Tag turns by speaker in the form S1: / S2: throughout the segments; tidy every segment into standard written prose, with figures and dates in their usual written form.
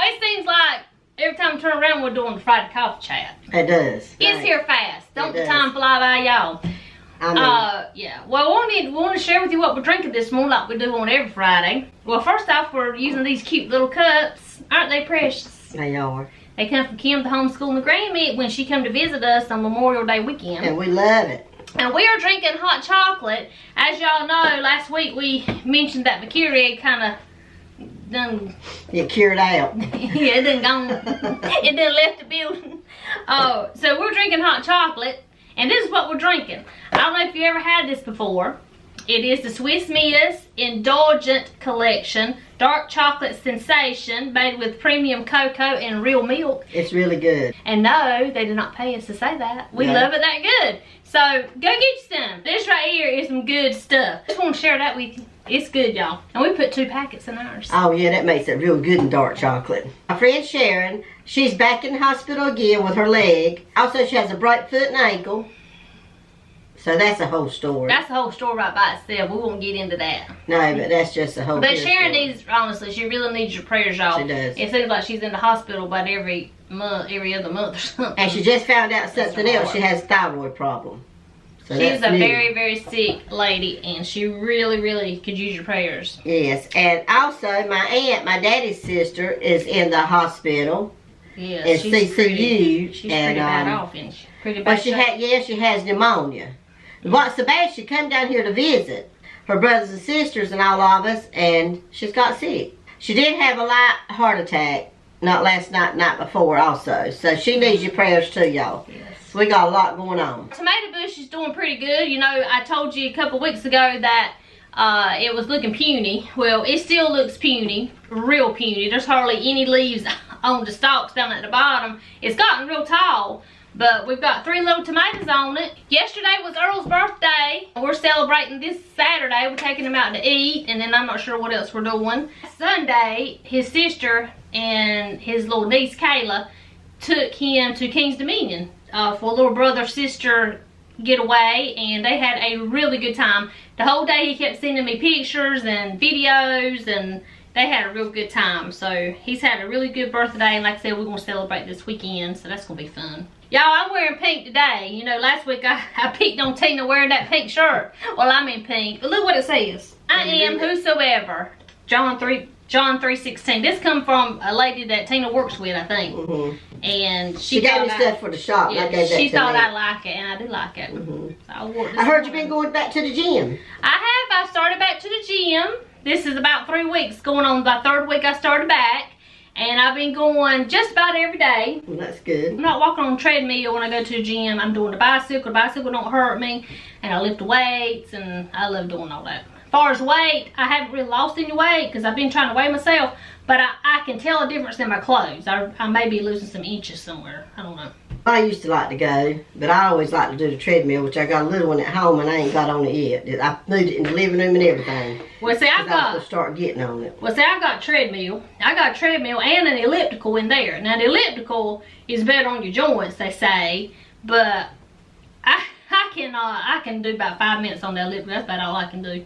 S1: it seems like every time I turn around, we're doing the Friday coffee chat.
S2: It does.
S1: It's here fast. Don't the time fly by, y'all. Yeah. Well, we want to share with you what we're drinking this morning, like we do on every Friday. Well, first off, we're using these cute little cups. Aren't they precious?
S2: They are.
S1: They come from Kim, the homeschooling Grammy, when she came to visit us on Memorial Day weekend.
S2: And we love it.
S1: And we are drinking hot chocolate. As y'all know, last week we mentioned that McCurry kind of done...
S2: You cured out.
S1: Yeah, it done gone. It done left the building. So we're drinking hot chocolate. And this is what we're drinking. I don't know if you ever had this before. It is the Swiss Miss Indulgent Collection Dark Chocolate Sensation, made with premium cocoa and real milk.
S2: It's really good.
S1: And no, they did not pay us to say that. We love it that good. So go get you some. This right here is some good stuff. Just want to share that with you. It's good, y'all. And we put 2 packets in ours.
S2: Oh yeah, that makes it real good in dark chocolate. My friend Sharon, she's back in the hospital again with her leg. Also, she has a broke foot and ankle. So that's a whole story.
S1: That's a whole story right by itself. We won't get into that.
S2: No, but that's just a whole
S1: But Sharon
S2: story.
S1: needs, honestly, she really needs your prayers, y'all.
S2: She does.
S1: It seems like she's in the hospital about every other month or something.
S2: And she just found out something else. She has a thyroid problem. So
S1: she's a
S2: new.
S1: very, very sick lady, and she really, really could use your prayers.
S2: Yes, and also my aunt, my daddy's sister, is in the hospital.
S1: Yeah,
S2: in
S1: she's
S2: CCU.
S1: Pretty
S2: and,
S1: bad off, isn't she? Pretty bad.
S2: Well, she has pneumonia. What's so bad? She come down here to visit her brothers and sisters and all of us, and she's got sick. She did have a light heart attack, not last night, night before also. So she needs your prayers too, y'all. Yes. We got a lot going on.
S1: Tomato bush is doing pretty good. You know, I told you a couple weeks ago that it was looking puny. Well, it still looks puny, real puny. There's hardly any leaves on the stalks down at the bottom. It's gotten real tall. But we've got 3 little tomatoes on it. Yesterday was Earl's birthday. We're celebrating this Saturday. We're taking him out to eat. And then I'm not sure what else we're doing. Sunday, his sister and his little niece Kayla took him to King's Dominion for a little brother-sister getaway. And they had a really good time. The whole day he kept sending me pictures and videos, and they had a real good time. So he's had a really good birthday. And like I said, we're going to celebrate this weekend. So that's going to be fun. Y'all, I'm wearing pink today. You know, last week I picked on Tina wearing that pink shirt. Well, I'm in pink. But look what it says. I am whosoever. John 3:16. This come from a lady that Tina works with, I think. And she
S2: gave me stuff for the shop.
S1: Yeah,
S2: I gave that
S1: she
S2: to
S1: thought
S2: me.
S1: I like it, and I do like it. So I wore it this
S2: I heard
S1: morning.
S2: you've been going back to the gym.
S1: I have. I started back to the gym. This is about 3 weeks. Going on my 3rd week I started back. And I've been going just about every day.
S2: Well, that's good.
S1: I'm not walking on a treadmill when I go to the gym. I'm doing the bicycle. The bicycle don't hurt me. And I lift weights, and I love doing all that. As far as weight, I haven't really lost any weight because I've been trying to weigh myself. But I can tell a difference in my clothes. I may be losing some inches somewhere. I don't know.
S2: I used to like to go, but I always like to do the treadmill, which I got a little one at home and I ain't got on it yet. I moved it in the living room and everything.
S1: Well, see, I've got
S2: to start getting on it.
S1: Well, see, I've got a treadmill. I got a treadmill and an elliptical in there. Now, the elliptical is better on your joints, they say, but I can do about 5 minutes on the elliptical. That's about all I can do.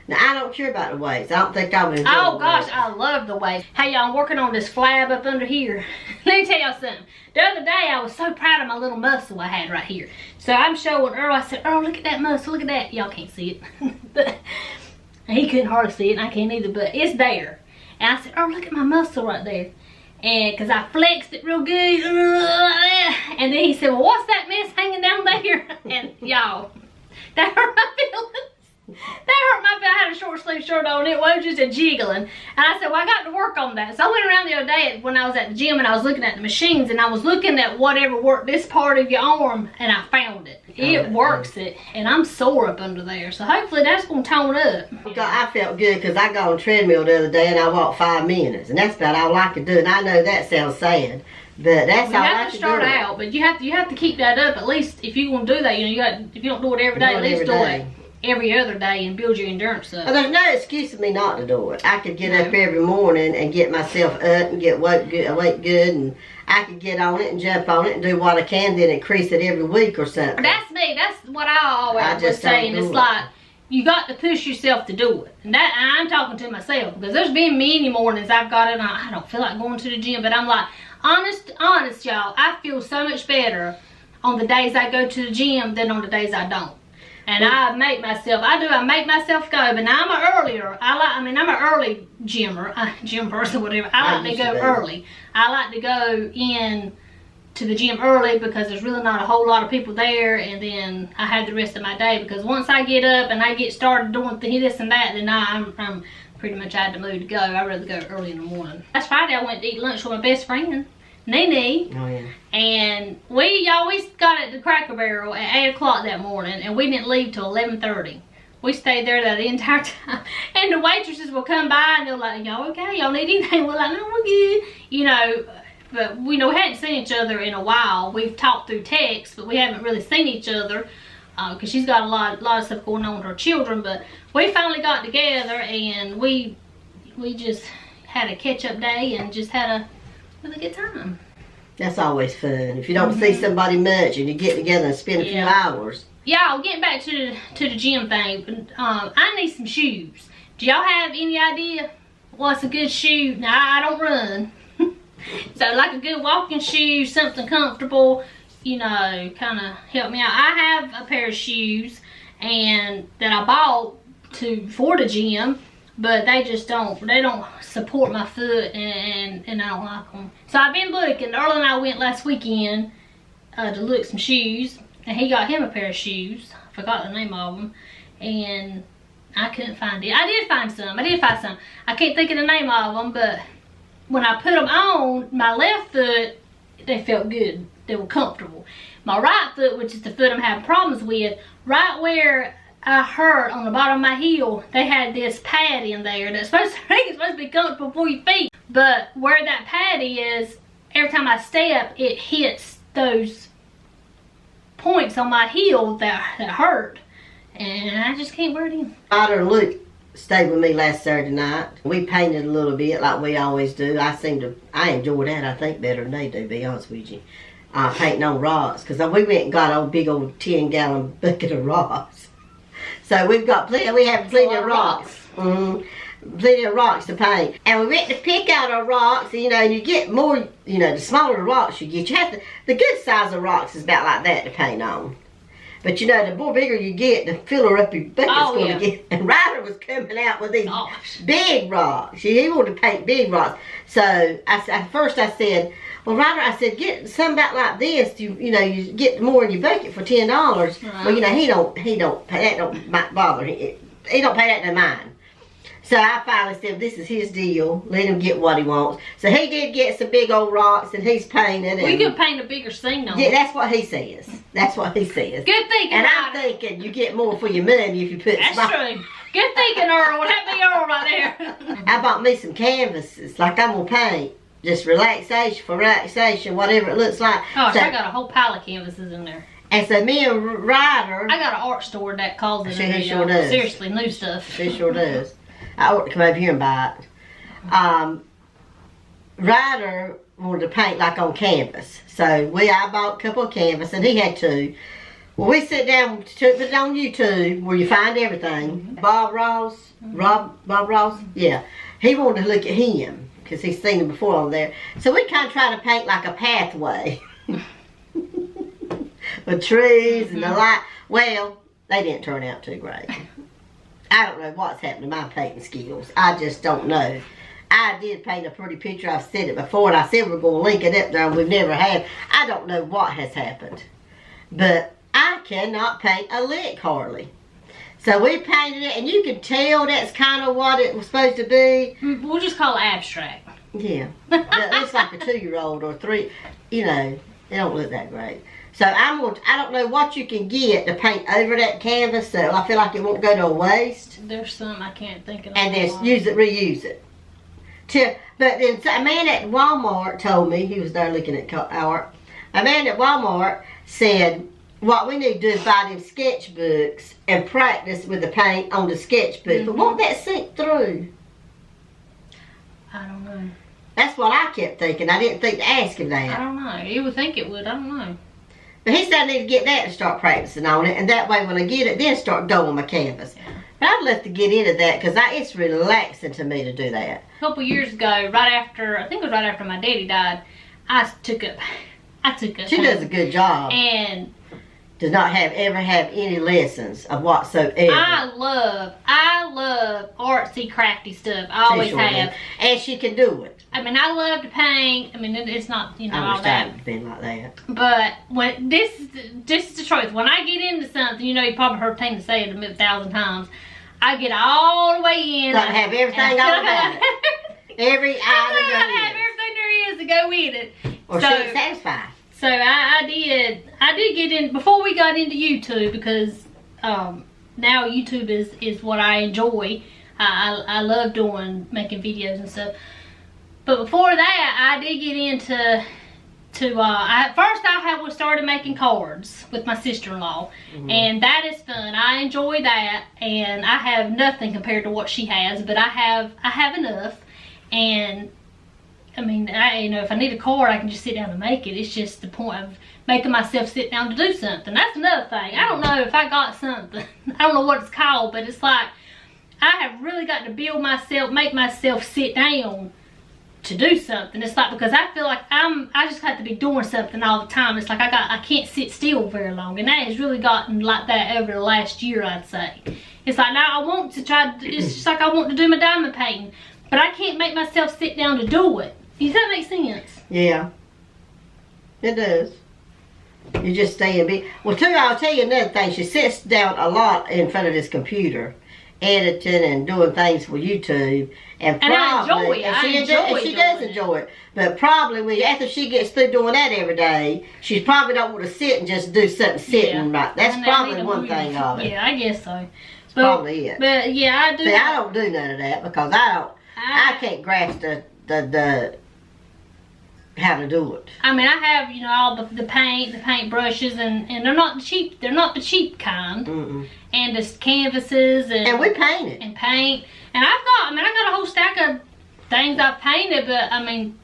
S2: Now, I don't care about the weights. I don't think I would enjoy
S1: Oh
S2: the
S1: gosh,
S2: weights.
S1: I love the weights. Hey y'all, I'm working on this flab up under here. Let me tell y'all something. The other day I was so proud of my little muscle I had right here. So I'm showing Earl, I said, Earl, look at that muscle, look at that. Y'all can't see it. But he couldn't hardly see it, and I can't either, but it's there. And I said, Earl, look at my muscle right there. And because I flexed it real good. And then he said, well, what's that mess hanging down there? And y'all, that hurt my feelings. That hurt my feelings. I had a short sleeve shirt on. It was just a jiggling. And I said, well, I got to work on that. So I went around the other day when I was at the gym and I was looking at the machines and I was looking at whatever worked this part of your arm and I found it. It works it. And I'm sore up under there. So hopefully that's going to tone up.
S2: I felt good because I got on a treadmill the other day and I walked 5 minutes. And that's about all I could do. And I know that sounds sad. But that's all I
S1: You have to start out. But you have to keep that up. At least if you're going to do that, you know, if you don't do it every day, at least do it every other day and build your endurance up.
S2: Well, there's no excuse for me not to do it. I could get up every morning and get myself up and get weight good, and I could get on it and jump on it and do what I can, then increase it every week or something.
S1: That's me. That's what I always was saying. It's like, you got to push yourself to do it. And that, I'm talking to myself, because there's been many mornings I've got it and I don't feel like going to the gym, but I'm like, honest y'all, I feel so much better on the days I go to the gym than on the days I don't. And I make myself go, but now I'm an early gym person, whatever. I like to go early. I like to go in to the gym early because there's really not a whole lot of people there, and then I have the rest of my day, because once I get up and I get started doing this and that, then I'm pretty much out of the mood to go. I'd rather go early in the morning. Last Friday I went to eat lunch with my best friend, Nene.
S2: Oh, yeah.
S1: And we always got at the Cracker Barrel at 8 o'clock that morning, and we didn't leave till 11:30. We stayed there the entire time. And the waitresses will come by and they're like, y'all okay? Y'all need anything? We're like, no, we're good. You know, but we hadn't seen each other in a while. We've talked through text, but we haven't really seen each other because she's got a lot of stuff going on with her children. But we finally got together, and we just had a catch-up day and just had a really good time.
S2: That's always fun. If you don't see somebody much and you get together and spend a few hours.
S1: Y'all, getting back to the gym thing, I need some shoes. Do y'all have any idea what's a good shoe? Now, I don't run. So, like a good walking shoe, something comfortable, you know, kind of help me out. I have a pair of shoes and that I bought for the gym, but they don't support my foot, and I don't like them. So I've been looking. Erwin and I went last weekend to look some shoes, and he got him a pair of shoes. I forgot the name of them, and I couldn't find it. I did find some. I can't think of the name of them, but when I put them on my left foot, they felt good. They were comfortable. My right foot, which is the foot I'm having problems with, right where I hurt on the bottom of my heel, they had this pad in there that's supposed to be comfortable for your feet. But where that pad is, every time I step, it hits those points on my heel that hurt. And I just can't wear it in.
S2: Ryder and Luke stayed with me last Saturday night. We painted a little bit like we always do. I enjoy that, I think, better than they do, to be honest with you. Painting on rocks. Because we went and got a big old 10-gallon bucket of rocks. So we have plenty of rocks. Plenty of rocks to paint. And we went to pick out our rocks, you know, and you get more, you know, the smaller the rocks you get. The good size of rocks is about like that to paint on. But you know, the more bigger you get, the filler up your bucket's going to get. And Ryder was coming out with these big rocks. He wanted to paint big rocks. So at first I said, well, Ryder, I said, get some about like this. You know, you get more in your bucket for $10. Right. Well, you know, he don't pay that. Don't bother. He don't pay that to mine. So I finally said, this is his deal. Let him get what he wants. So he did get some big old rocks, and he's painted.
S1: We could paint a bigger scene on it.
S2: Yeah, that's what he says. That's what he says.
S1: Good thinking,
S2: and I'm thinking you get more for your money if you put.
S1: That's true. Good thinking, Erwin. That be Erwin right there.
S2: I bought me some canvases, like I'm gonna paint. Just relaxation, whatever it looks like.
S1: Oh, so I got a whole pile of canvases in there.
S2: And so me and Ryder.
S1: I got an art store that calls it.
S2: She sure does.
S1: Seriously, new stuff.
S2: She sure does. I ought to come over here and buy it. Ryder wanted to paint like on canvas. So I bought a couple of canvas, and he had two. Well, we sit down, put it on YouTube, where you find everything. Bob Ross? Yeah. He wanted to look at him, because he's seen him before on there. So we kind of try to paint like a pathway. With trees and the light. Well, they didn't turn out too great. I don't know what's happened to my painting skills. I just don't know. I did paint a pretty picture. I've said it before, and I said we're going to link it up there, and we've never have. I don't know what has happened. But I cannot paint a lick hardly. So we painted it, and you can tell that's kind of what it was supposed to be.
S1: We'll just call it abstract.
S2: Yeah. It looks like a 2-year-old or 3. You know, they don't look that great. So I don't know what you can get to paint over that canvas, so I feel like it won't go to waste.
S1: There's some I can't think of.
S2: And just reuse it. But then a man at Walmart told me, he was there looking at art. A man at Walmart said, what we need to do is buy them sketchbooks and practice with the paint on the sketchbook. But won't that sink through?
S1: I don't know.
S2: That's what I kept thinking. I didn't think to ask him that.
S1: I don't know. You would think it would. I don't know.
S2: But he said I need to get that and start practicing on it. And that way when I get it, then start going my canvas.
S1: Yeah.
S2: But I'd love to get into that because it's relaxing to me to do that.
S1: A couple years ago, I think it was right after my daddy died, I took up
S2: She does a good job.
S1: And
S2: does not ever have any lessons of whatsoever.
S1: I love artsy, crafty stuff. I always have.
S2: And she can do it.
S1: I mean, I love to paint. I mean, it's not, you know,
S2: I
S1: all
S2: wish
S1: that.
S2: I had been like that.
S1: But when this is the truth. When I get into something, you know, you probably heard Tina say it 1,000 times. I get all the way in.
S2: Got to have everything all about it. Every item
S1: I have everything there is to go with it.
S2: Or
S1: so,
S2: she ain't satisfied.
S1: So I did get in before we got into YouTube, because now YouTube is what I enjoy. I love making videos and stuff. But before that, I did get into I started making cards with my sister-in-law, and that is fun. I enjoy that, and I have nothing compared to what she has, but I have enough. And I mean, you know, if I need a card, I can just sit down and make it. It's just the point of making myself sit down to do something. That's another thing. I don't know if I got something. I don't know what it's called, but it's like I have really got to make myself sit down to do something. It's like, because I feel like I just have to be doing something all the time. It's like I can't sit still very long, and that has really gotten like that over the last year, I'd say. It's like now I want to it's just like I want to do my diamond painting, but I can't make myself sit down to do it. Does that make sense?
S2: Yeah, it does. You just stay and be. Well, too, I'll tell you another thing. She sits down a lot in front of this computer, editing and doing things for YouTube, and
S1: I
S2: probably,
S1: enjoy it.
S2: She does enjoy it. But probably after she gets through doing that every day, she probably don't want to sit and just do something sitting right. That's probably one thing of it.
S1: Yeah, I guess so.
S2: But, probably it.
S1: But yeah, I do.
S2: See, I don't do none of that because I can't grasp the how to do it.
S1: I mean, I have, you know, all the paint brushes, and they're not cheap. They're not the cheap kind. And the canvases
S2: and we paint it.
S1: And paint. And I got a whole stack of things I've painted, but I mean,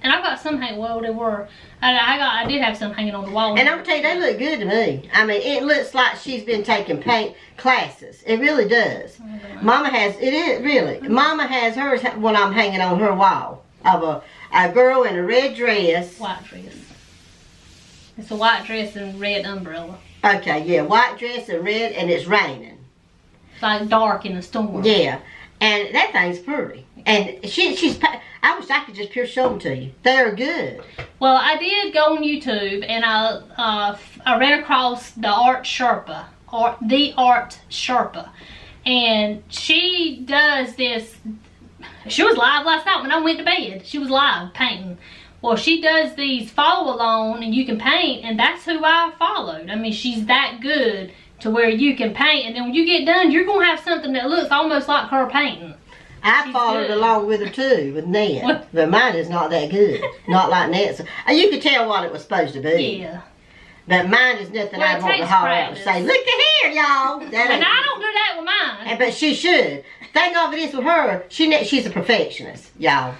S1: and I've got some hanging. Well, they were. I did have some hanging on the wall.
S2: And I'm gonna tell you, they look good to me. I mean, it looks like she's been taking paint classes. It really does. Mama has. It is really. Mama has hers when I'm hanging on her wall of a girl in a red dress.
S1: White dress. It's a white dress and red umbrella.
S2: Okay, yeah, white dress and red, and it's raining.
S1: It's like dark in the storm.
S2: Yeah, and that thing's pretty. And she's. I wish I could just pure show them to you. They're good.
S1: Well, I did go on YouTube, and I ran across the Art Sherpa, and she does this. She was live last night when I went to bed. She was live painting. Well, she does these follow along, and you can paint, and that's who I followed. I mean, she's that good to where you can paint, and then when you get done, you're gonna have something that looks almost like her painting.
S2: I followed along with her too, with Nett, but mine is not that good. Not like Nett's. You could tell what it was supposed to be.
S1: Yeah.
S2: But mine is nothing I want to holler out and say, look at here, y'all.
S1: And I don't do that with mine.
S2: But she should. Thing of it is with her, she's a perfectionist, y'all.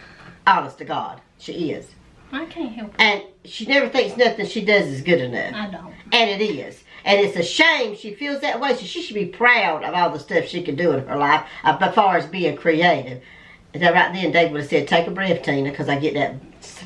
S2: Honest to God, she is.
S1: I can't help it.
S2: And she never thinks nothing she does is good enough.
S1: I don't.
S2: And it is. And it's a shame she feels that way. So she should be proud of all the stuff she can do in her life as far as being creative. And that right then, Dave would have said, take a breath, Tina, because I get that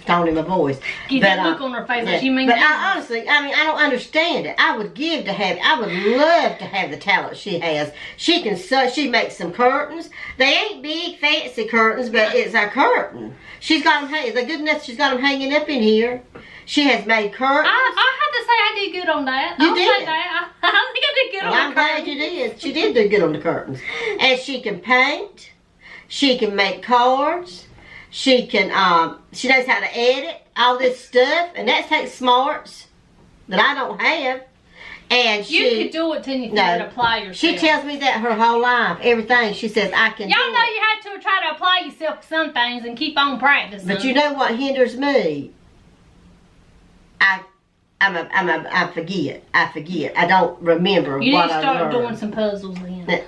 S2: tone in my voice.
S1: Get that look on her face like she means.
S2: But honestly, I mean, I don't understand it. I would love to have the talent she has. She can sew. She makes some curtains. They ain't big, fancy curtains, but it's a curtain. She's got them hanging. They're good enough. She's got them hanging up in here. She has made curtains.
S1: I have to say I did good on that.
S2: You did.
S1: Say that. I think I did good on the
S2: I'm glad you did. She did do good on the curtains. And she can paint. She can make cards. She can, she knows how to edit all this stuff. And that takes smarts that I don't have. And
S1: you could do it, Tina, if you would apply yourself.
S2: She tells me that her whole life. Everything she says I can do.
S1: Y'all know you had to try to apply yourself to some things and keep on practicing.
S2: But you know what hinders me? I forget. I don't remember
S1: what I learned.
S2: You need to
S1: start doing some puzzles then.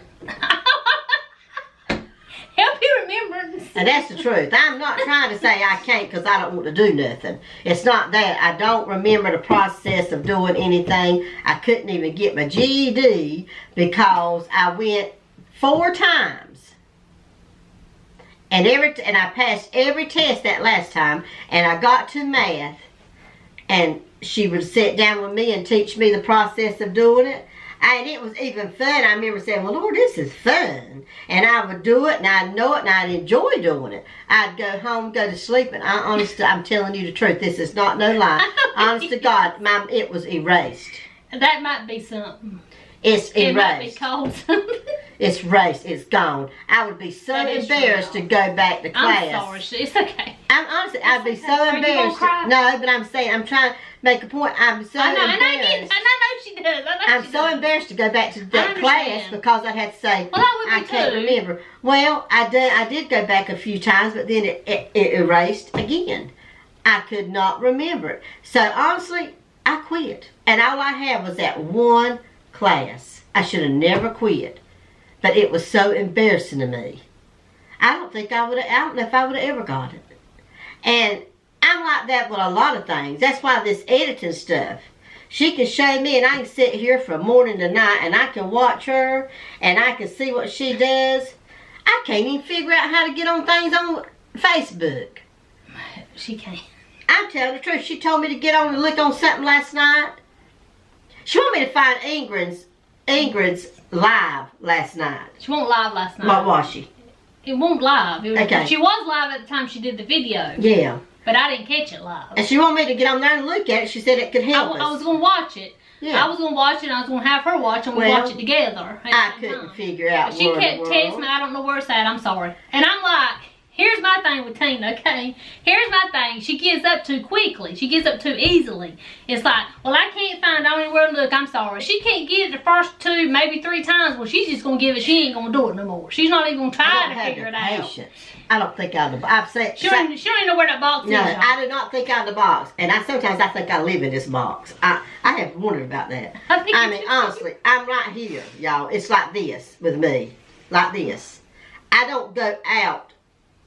S1: Help don't be remembering.
S2: And that's the truth. I'm not trying to say I can't because I don't want to do nothing. It's not that. I don't remember the process of doing anything. I couldn't even get my GED because I went 4 times. And I passed every test that last time. And I got to math. And she would sit down with me and teach me the process of doing it. And it was even fun. I remember saying, well, Lord, this is fun. And I would do it, and I'd know it, and I'd enjoy doing it. I'd go home, go to sleep, and I'm telling you the truth. This is not no lie. Honest to God, it was erased.
S1: That might be something.
S2: It's erased.
S1: It might be called something.
S2: It's erased. It's gone. I would be so embarrassed to go back to class.
S1: I'm sorry. It's okay.
S2: I'd be so embarrassed. No, but I'm saying, I'm trying to make a point. I'm so embarrassed.
S1: And I know she does.
S2: I'm so embarrassed to go back to that class because I'd have to say,
S1: well, I
S2: can't remember. Well, I did go back a few times, but then it erased again. I could not remember it. So honestly, I quit. And all I had was that one class. I should have never quit. But it was so embarrassing to me. I don't know if I would have ever got it. And I'm like that with a lot of things. That's why this editing stuff, she can show me and I can sit here from morning to night and I can watch her and I can see what she does. I can't even figure out how to get on things on Facebook.
S1: She can't.
S2: I'm telling the truth. She told me to get on and look on something last night. She wanted me to find Ingrid's live last night.
S1: She wasn't live last night.
S2: What was she?
S1: It wasn't live.
S2: Okay.
S1: She was live at the time she did the video.
S2: Yeah.
S1: But I didn't catch it live.
S2: And she wanted me to get on there and look at it. She said it could help us.
S1: I was going to watch it. Yeah. I was going to watch it and I was going to have her watch and we'll watch it together.
S2: I couldn't figure out
S1: but she kept texting me, I don't know where it's at, I'm sorry. And I'm like, here's my thing with Tina, okay? Here's my thing. She gives up too quickly. She gives up too easily. It's like, well, I can't find anywhere to look. I'm sorry. She can't get it the first 2, maybe 3 times. Well, she's just going to give it. She ain't going to do it no more. She's not even going to try to figure it out.
S2: I don't think I've said...
S1: She don't even know where that box is.
S2: No, I do not think out of the box. And sometimes I think I live in this box. I have wondered about that. I mean, honestly, I'm right here, y'all. It's like this with me. Like this. I don't go out.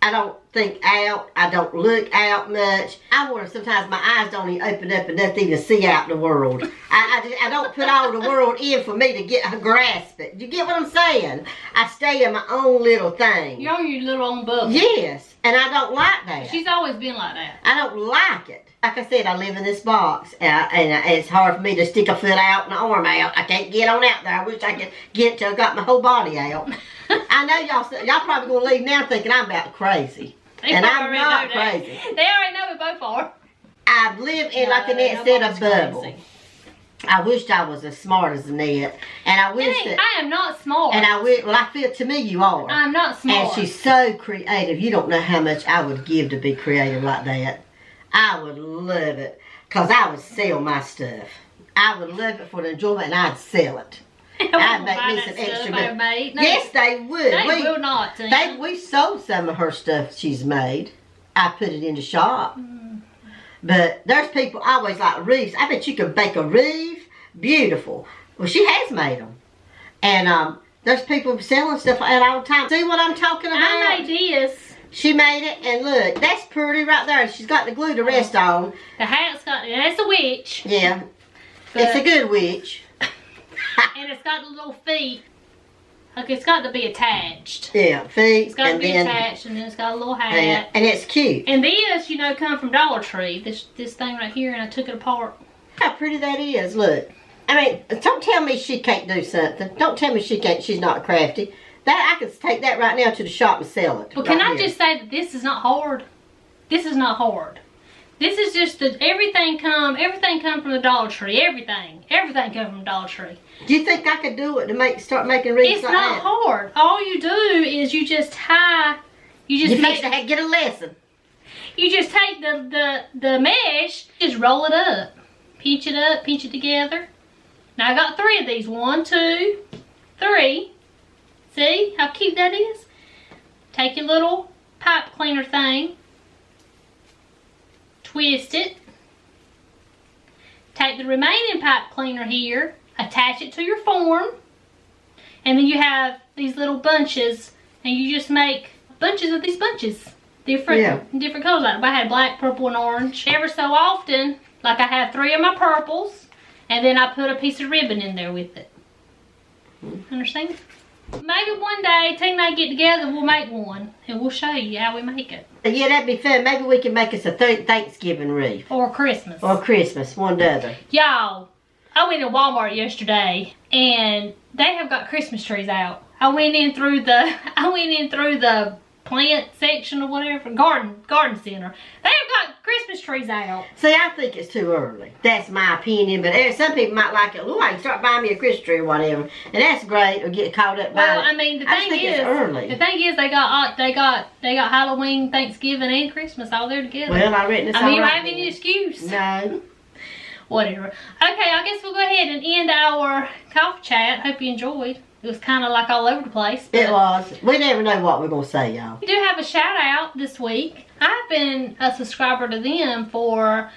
S2: I don't think out. I don't look out much. I wonder sometimes my eyes don't even open up enough to even see out in the world. I don't put all the world in for me to grasp it. You get what I'm saying? I stay in my own little thing.
S1: You're on your little own bubble.
S2: Yes, and I don't like that.
S1: She's always been like that.
S2: I don't like it. Like I said, I live in this box, and it's hard for me to stick a foot out and an arm out. I can't get on out there. I wish I could get till I got my whole body out. I know y'all probably gonna leave now thinking I'm about crazy, and I'm not crazy.
S1: They already know we both are.
S2: I've lived in, like Annette said, a bubble. Crazy. I wished I was as smart as Annette, and I wish that
S1: I am not smart.
S2: And I feel to me you are.
S1: I'm not smart.
S2: And she's so creative. You don't know how much I would give to be creative like that. I would love it, cause I would sell my stuff. I would love it for the enjoyment, and I'd sell it. I'd make me some extra money. No, yes, they would.
S1: They will not.
S2: We sold some of her stuff she's made. I put it in the shop. But there's people always like wreaths. I bet you could bake a wreath. Beautiful. Well, she has made them. And there's people selling stuff like that all the time. See what I'm talking about?
S1: I made this.
S2: She made it, and look, that's pretty right there. She's got to glue the rest on.
S1: The hat's got, that's a witch.
S2: Yeah. It's a good witch.
S1: And it's got the little feet. Okay, it's got to be attached.
S2: Yeah, feet.
S1: It's got to be attached, and then it's got a little hat.
S2: And it's cute.
S1: And this, come from Dollar Tree. This thing right here, and I took it apart.
S2: How pretty that is, look. I mean, don't tell me she can't do something. Don't tell me she's not crafty. That I could take that right now to the shop and sell it.
S1: Well, can I just say that this is not hard? This is not hard. This is just that everything come from the Dollar Tree. Everything come from Dollar Tree.
S2: Do you think I could do it to start making wreaths like that?
S1: It's not hard. All you do is you just tie. You
S2: get a lesson.
S1: You just take the mesh, just roll it up, pinch it together. Now I got 3 of these. 1, 2, 3. See how cute that is? Take your little pipe cleaner thing, twist it, take the remaining pipe cleaner here, attach it to your form, and then you have these little bunches, and you just make bunches of these bunches. Different colors. Like I had black, purple, and orange. Ever so often, like I have 3 of my purples, and then I put a piece of ribbon in there with it. Understand? Maybe one day, Tina and I get together, we'll make one, and we'll show you how we make it.
S2: Yeah, that'd be fun. Maybe we can make us a Thanksgiving wreath.
S1: Or Christmas.
S2: Or Christmas, one or the other.
S1: Y'all, I went to Walmart yesterday, and they have got Christmas trees out. I went in through the plant section or whatever, garden center. They have got Christmas trees out.
S2: See, I think it's too early. That's my opinion, but some people might like it. Ooh, I can start buying me a Christmas tree or whatever, and that's great. Or get caught up by it.
S1: Well, I mean, the thing is, they got Halloween, Thanksgiving, and Christmas all there together.
S2: Well, I reckon it's all right.
S1: You don't have any excuse.
S2: No.
S1: Whatever. Okay, I guess we'll go ahead and end our coffee chat. Hope you enjoyed. It was kind of like all over the place.
S2: It was. We never know what we're going to say, y'all.
S1: We do have a shout out this week. I've been a subscriber to them for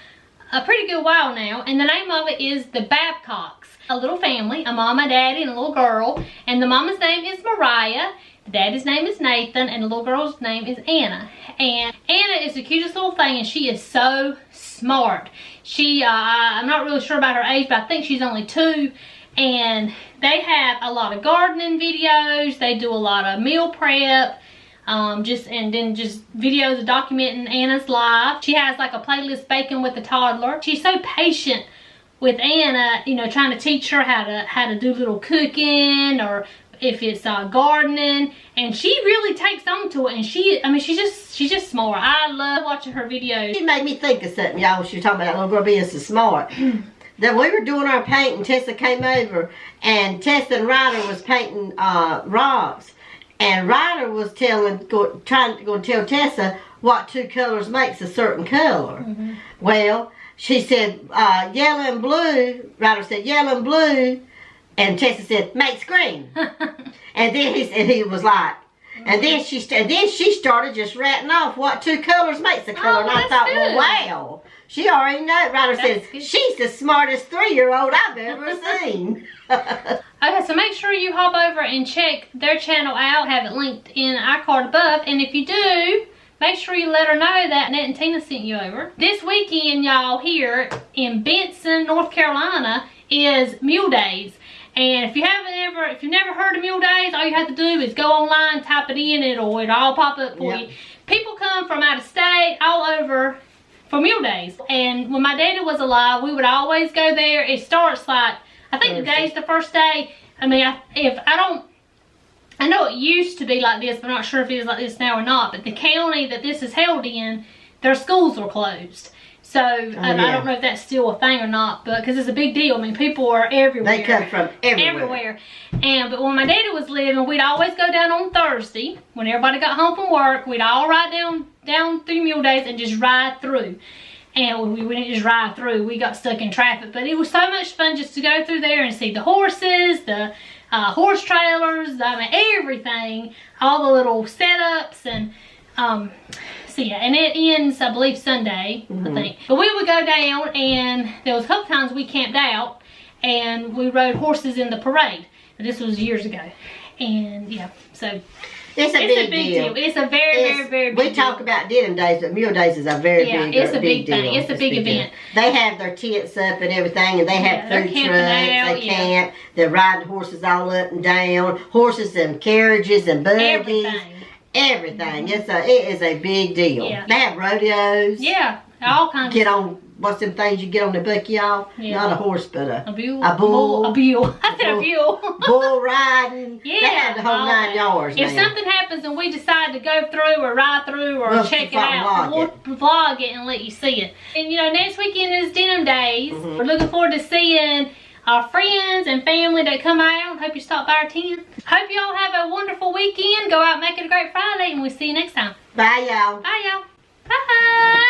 S1: a pretty good while now. And the name of it is the Babcocks. A little family, a mama, daddy, and a little girl. And the mama's name is Mariah. The daddy's name is Nathan. And the little girl's name is Anna. And Anna is the cutest little thing. And she is so smart. I'm not really sure about her age, but I think she's only 2. And they have a lot of gardening videos. They do a lot of meal prep. Just videos of documenting Anna's life. She has like a playlist baking with a toddler. She's so patient with Anna, you know, trying to teach her how to do little cooking, or if it's gardening, and she really takes on to it. And she's just smart. I love watching her videos.
S2: She made me think of something, y'all. She was talking about that little girl being so smart. That we were doing our painting, Tessa came over, and Tessa and Ryder was painting rocks, and Ryder was trying to tell Tessa what 2 colors makes a certain color. Well, she said yellow and blue. Ryder said yellow and blue, and Tessa said makes green. And then he was like, and then she started just ratting off what 2 colors makes a color. And I thought, well, wow. She already knows. Ryder says, she's the smartest 3-year-old I've ever seen.
S1: Okay, so make sure you hop over and check their channel out. Have it linked in our card above. And if you do, make sure you let her know that Nett and Tina sent you over. This weekend, y'all, here in Benton, North Carolina, is Mule Days. And if you've never heard of Mule Days, all you have to do is go online, type it in, it'll all pop up for you. People come from out of state, all over, for Mule Days. And when my daddy was alive, we would always go there. It starts like, I think today's the first day. I mean, I know it used to be like this, but I'm not sure if it is like this now or not. But the county that this is held in, their schools were closed. So I don't know if that's still a thing or not, but because it's a big deal. I mean, people are everywhere.
S2: They come from everywhere.
S1: But when my daddy was living, we'd always go down on Thursday when everybody got home from work. We'd all ride down through Mule Days and just ride through. And we wouldn't just ride through. We got stuck in traffic, but it was so much fun just to go through there and see the horses, the horse trailers. I mean, everything, all the little setups and. So yeah, and it ends, I believe, Sunday, I think. But we would go down, and there was a couple times we camped out, and we rode horses in the parade. And this was years ago. And yeah, so
S2: it's a big deal.
S1: It's a very big deal.
S2: We talk about Denim Days, but Mule Days is a very big deal.
S1: It's a big thing. It's a big event.
S2: They have their tents up and everything, and they have food trucks. They camp. They're riding horses all up and down. Horses and carriages and buggies. Everything. It is a big deal. Yeah. They have rodeos.
S1: Yeah, all kinds.
S2: Get on, what's them things you get on the bucky off? Yeah. Not a horse, but a bull. A bull.
S1: A bull. I said a bull.
S2: Bull riding. Yeah. They have the whole 9 yards.
S1: If something happens and we decide to go through or ride through or check it out, we'll vlog it and let you see it. And you know, next weekend is Denim Days. We're looking forward to seeing our friends and family that come out. Hope you stop by our tent. Hope y'all have a wonderful weekend. Go out and make it a great Friday, and we'll see you next time.
S2: Bye, y'all.
S1: Bye, y'all. Bye.